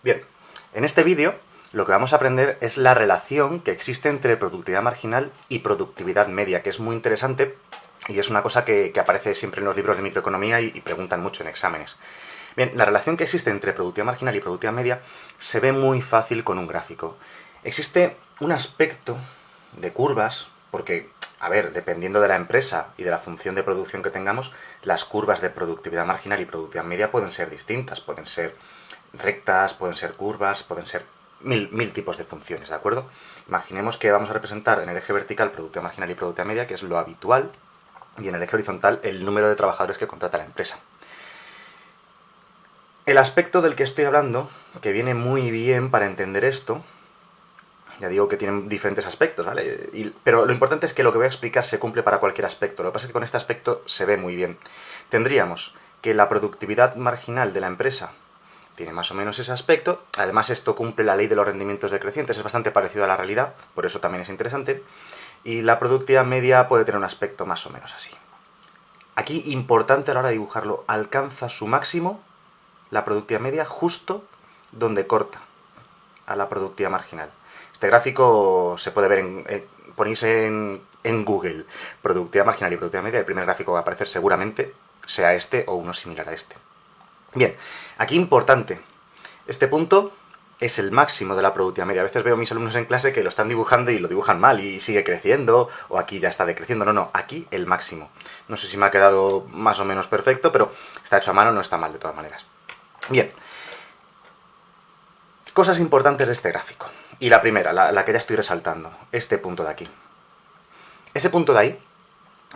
Bien, en este vídeo lo que vamos a aprender es la relación que existe entre productividad marginal y productividad media, que es muy interesante y es una cosa que aparece siempre en los libros de microeconomía y preguntan mucho en exámenes. Bien, la relación que existe entre productividad marginal y productividad media se ve muy fácil con un gráfico. Existe un aspecto de curvas, porque, a ver, dependiendo de la empresa y de la función de producción que tengamos, las curvas de productividad marginal y productividad media pueden ser distintas, pueden ser rectas, pueden ser curvas, pueden ser mil tipos de funciones, ¿de acuerdo? Imaginemos que vamos a representar en el eje vertical productividad marginal y productividad media, que es lo habitual, y en el eje horizontal el número de trabajadores que contrata la empresa. El aspecto del que estoy hablando, que viene muy bien para entender esto, ya digo que tienen diferentes aspectos, ¿vale? Pero lo importante es que lo que voy a explicar se cumple para cualquier aspecto. Lo que pasa es que con este aspecto se ve muy bien. Tendríamos que la productividad marginal de la empresa tiene más o menos ese aspecto. Además, esto cumple la ley de los rendimientos decrecientes, es bastante parecido a la realidad, por eso también es interesante. Y la productividad media puede tener un aspecto más o menos así. Aquí, importante a la hora de dibujarlo, alcanza su máximo la productividad media justo donde corta a la productividad marginal. Este gráfico se puede ver ponéis en Google productividad marginal y productividad media, el primer gráfico que va a aparecer seguramente sea este o uno similar a este. Bien, aquí importante, este punto es el máximo de la productividad media. A veces veo a mis alumnos en clase que lo están dibujando y lo dibujan mal y sigue creciendo, o aquí ya está decreciendo. No, aquí el máximo. No sé si me ha quedado más o menos perfecto, pero está hecho a mano, no está mal de todas maneras. Bien, cosas importantes de este gráfico. Y la primera, la que ya estoy resaltando, este punto de aquí. Ese punto de ahí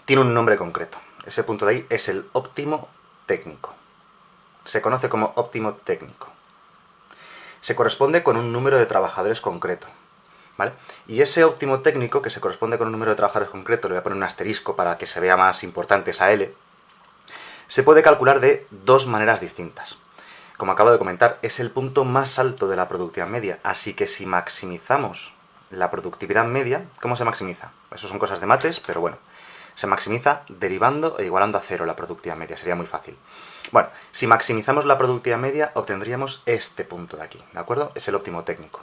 tiene un nombre concreto. Ese punto de ahí es el óptimo técnico. Se conoce como óptimo técnico. Se corresponde con un número de trabajadores concreto, ¿vale? Y ese óptimo técnico, que se corresponde con un número de trabajadores concreto, le voy a poner un asterisco para que se vea más importante esa L, se puede calcular de dos maneras distintas. Como acabo de comentar, es el punto más alto de la productividad media, así que si maximizamos la productividad media, ¿cómo se maximiza? Eso son cosas de mates, pero bueno, se maximiza derivando e igualando a cero la productividad media, sería muy fácil. Bueno, si maximizamos la productividad media, obtendríamos este punto de aquí, ¿de acuerdo? Es el óptimo técnico.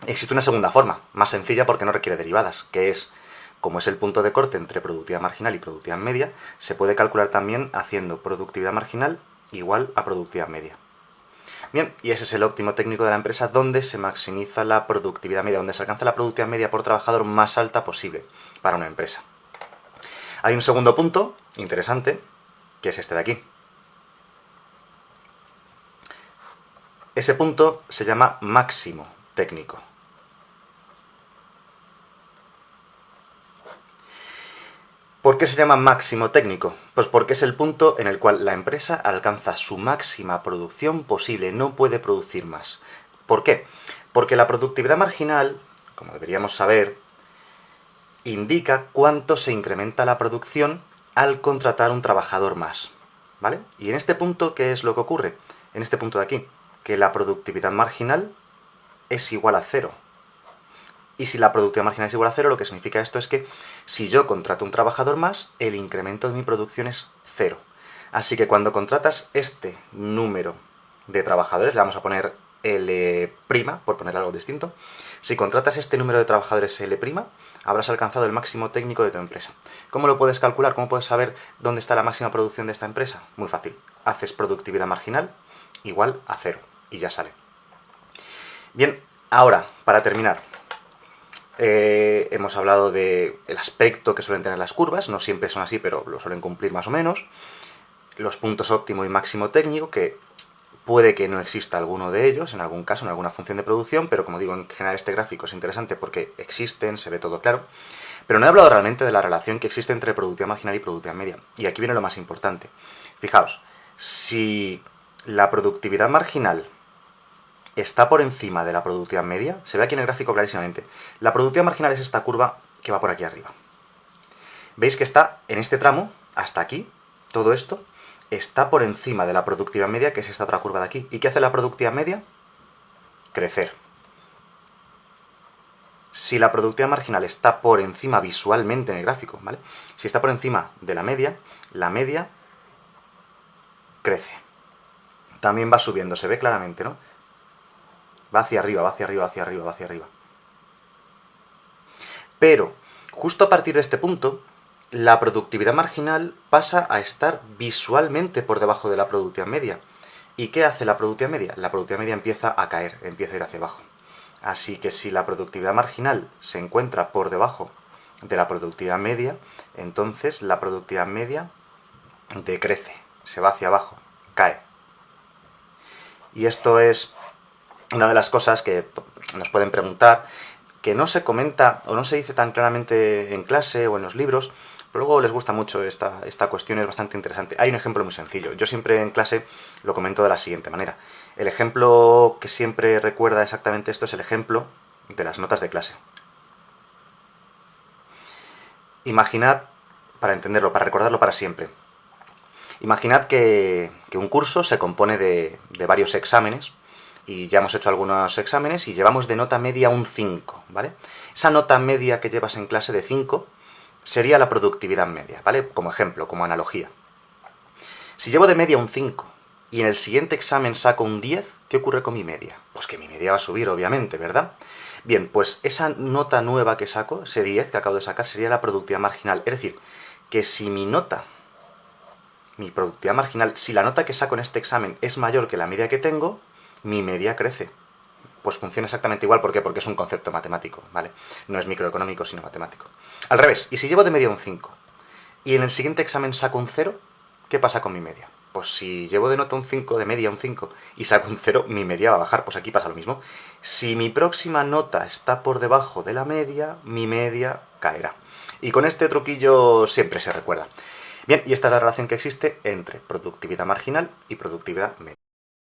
Existe una segunda forma, más sencilla porque no requiere derivadas, que es, como es el punto de corte entre productividad marginal y productividad media, se puede calcular también haciendo productividad marginal igual a productividad media. Bien, y ese es el óptimo técnico de la empresa donde se maximiza la productividad media, donde se alcanza la productividad media por trabajador más alta posible para una empresa. Hay un segundo punto interesante, que es este de aquí. Ese punto se llama máximo técnico. ¿Por qué se llama máximo técnico? Pues porque es el punto en el cual la empresa alcanza su máxima producción posible, no puede producir más. ¿Por qué? Porque la productividad marginal, como deberíamos saber, indica cuánto se incrementa la producción al contratar un trabajador más, ¿vale? Y en este punto, ¿qué es lo que ocurre? En este punto de aquí, que la productividad marginal es igual a cero. Y si la productividad marginal es igual a cero, lo que significa esto es que si yo contrato un trabajador más, el incremento de mi producción es cero. Así que cuando contratas este número de trabajadores, le vamos a poner L', por poner algo distinto, si contratas este número de trabajadores L', habrás alcanzado el máximo técnico de tu empresa. ¿Cómo lo puedes calcular? ¿Cómo puedes saber dónde está la máxima producción de esta empresa? Muy fácil. Haces productividad marginal igual a cero y ya sale. Bien, ahora, para terminar, hemos hablado del aspecto que suelen tener las curvas, no siempre son así, pero lo suelen cumplir más o menos. Los puntos óptimo y máximo técnico, que puede que no exista alguno de ellos, en algún caso, en alguna función de producción, pero como digo, en general este gráfico es interesante porque existen, se ve todo claro. Pero no he hablado realmente de la relación que existe entre productividad marginal y productividad media. Y aquí viene lo más importante. Fijaos, si la productividad marginal está por encima de la productividad media, se ve aquí en el gráfico clarísimamente. La productividad marginal es esta curva que va por aquí arriba. Veis que está en este tramo, hasta aquí, todo esto, está por encima de la productividad media, que es esta otra curva de aquí. ¿Y qué hace la productividad media? Crecer. Si la productividad marginal está por encima visualmente en el gráfico, ¿vale? Si está por encima de la media crece. También va subiendo, se ve claramente, ¿no? Va hacia arriba, va hacia arriba, hacia arriba, va hacia arriba. Pero, justo a partir de este punto, la productividad marginal pasa a estar visualmente por debajo de la productividad media. ¿Y qué hace la productividad media? La productividad media empieza a caer, empieza a ir hacia abajo. Así que si la productividad marginal se encuentra por debajo de la productividad media, entonces la productividad media decrece, se va hacia abajo, cae. Y esto es una de las cosas que nos pueden preguntar, que no se comenta o no se dice tan claramente en clase o en los libros, pero luego les gusta mucho esta cuestión, es bastante interesante. Hay un ejemplo muy sencillo. Yo siempre en clase lo comento de la siguiente manera. El ejemplo que siempre recuerda exactamente esto es el ejemplo de las notas de clase. Imaginad, para entenderlo, para recordarlo para siempre, imaginad que un curso se compone de varios exámenes, y ya hemos hecho algunos exámenes y llevamos de nota media un 5, ¿vale? Esa nota media que llevas en clase de 5 sería la productividad media, ¿vale? Como ejemplo, como analogía. Si llevo de media un 5 y en el siguiente examen saco un 10, ¿qué ocurre con mi media? Pues que mi media va a subir, obviamente, ¿verdad? Bien, pues esa nota nueva que saco, ese 10 que acabo de sacar, sería la productividad marginal. Es decir, que si mi productividad marginal, si la nota que saco en este examen es mayor que la media que tengo, mi media crece. Pues funciona exactamente igual. ¿Por qué? Porque es un concepto matemático, ¿vale? No es microeconómico, sino matemático. Al revés, y si llevo de media un 5 y en el siguiente examen saco un 0, ¿qué pasa con mi media? Pues si llevo de nota un 5, de media un 5, y saco un 0, mi media va a bajar. Pues aquí pasa lo mismo. Si mi próxima nota está por debajo de la media, mi media caerá. Y con este truquillo siempre se recuerda. Bien, y esta es la relación que existe entre productividad marginal y productividad media.